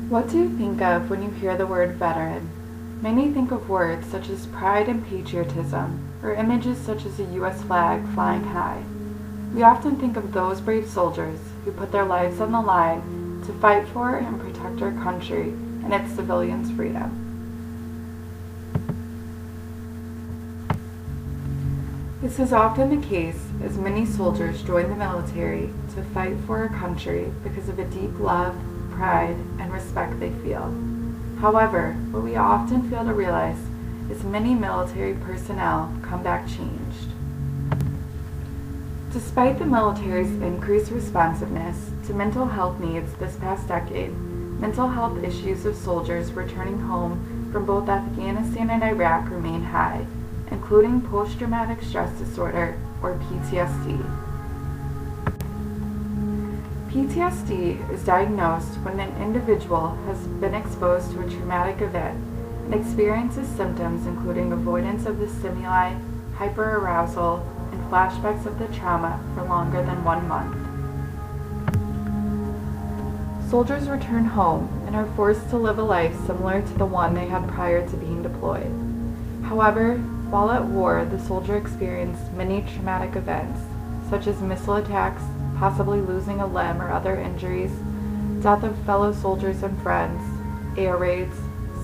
What do you think of when you hear the word veteran? Many think of words such as pride and patriotism, or images such as a U.S. flag flying high. We often think of those brave soldiers who put their lives on the line to fight for and protect our country and its civilians' freedom. This is often the case as many soldiers join the military to fight for our country because of a deep love, pride, and respect they feel. However, what we often fail to realize is many military personnel come back changed. Despite the military's increased responsiveness to mental health needs this past decade, mental health issues of soldiers returning home from both Afghanistan and Iraq remain high, including post-traumatic stress disorder, or PTSD. PTSD is diagnosed when an individual has been exposed to a traumatic event and experiences symptoms including avoidance of the stimuli, hyperarousal, and flashbacks of the trauma for longer than 1 month. Soldiers return home and are forced to live a life similar to the one they had prior to being deployed. However, while at war, the soldier experienced many traumatic events, such as missile attacks, possibly losing a limb or other injuries, death of fellow soldiers and friends, air raids,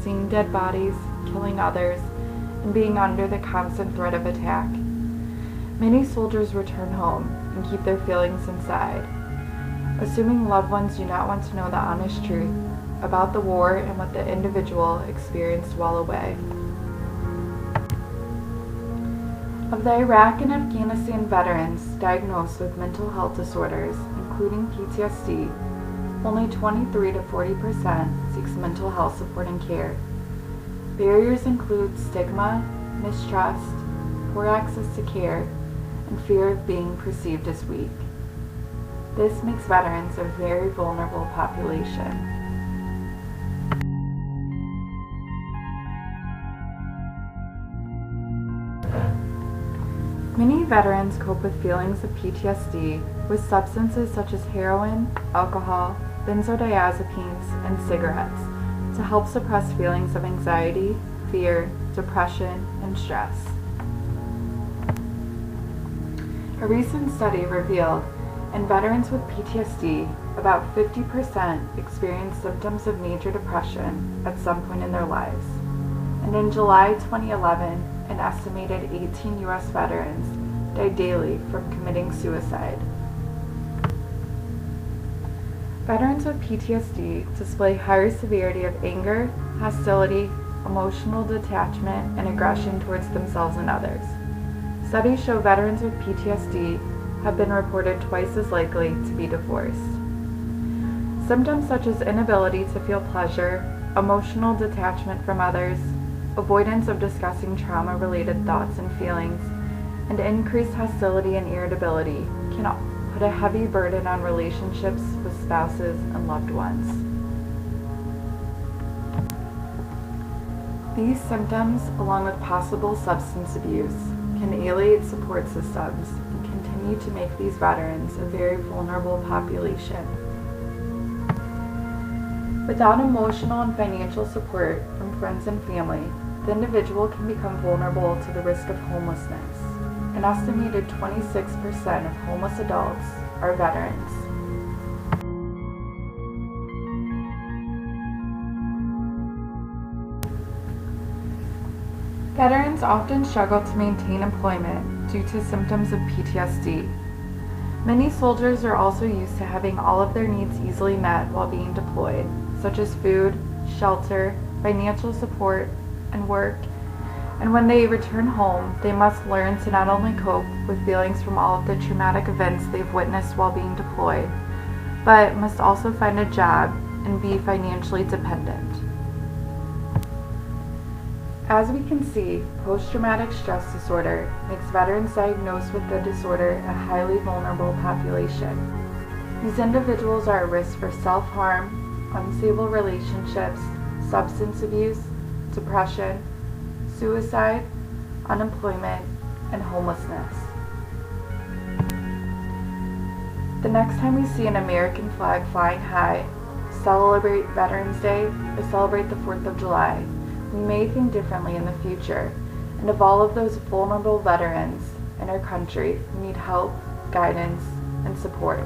seeing dead bodies, killing others, and being under the constant threat of attack. Many soldiers return home and keep their feelings inside, assuming loved ones do not want to know the honest truth about the war and what the individual experienced while away. Of the Iraq and Afghanistan veterans diagnosed with mental health disorders, including PTSD, only 23 to 40% seeks mental health support and care. Barriers include stigma, mistrust, poor access to care, and fear of being perceived as weak. This makes veterans a very vulnerable population. Many veterans cope with feelings of PTSD with substances such as heroin, alcohol, benzodiazepines, and cigarettes to help suppress feelings of anxiety, fear, depression, and stress. A recent study revealed in veterans with PTSD, about 50% experience symptoms of major depression at some point in their lives. And in July 2011, an estimated 18 U.S. veterans died daily from committing suicide. Veterans with PTSD display higher severity of anger, hostility, emotional detachment, and aggression towards themselves and others. Studies show veterans with PTSD have been reported twice as likely to be divorced. Symptoms such as inability to feel pleasure, emotional detachment from others, avoidance of discussing trauma-related thoughts and feelings, and increased hostility and irritability can put a heavy burden on relationships with spouses and loved ones. These symptoms, along with possible substance abuse, can alienate support systems and continue to make these veterans a very vulnerable population. Without emotional and financial support from friends and family, the individual can become vulnerable to the risk of homelessness. An estimated 26% of homeless adults are veterans. Veterans often struggle to maintain employment due to symptoms of PTSD. Many soldiers are also used to having all of their needs easily met while being deployed, such as food, shelter, financial support, and work. And when they return home, they must learn to not only cope with feelings from all of the traumatic events they've witnessed while being deployed, but must also find a job and be financially dependent. As we can see, post-traumatic stress disorder makes veterans diagnosed with the disorder a highly vulnerable population. These individuals are at risk for self-harm, unstable relationships, substance abuse, depression, suicide, unemployment, and homelessness. The next time we see an American flag flying high, celebrate Veterans Day, or celebrate the 4th of July, we may think differently in the future, and of all of those vulnerable veterans in our country who need help, guidance, and support.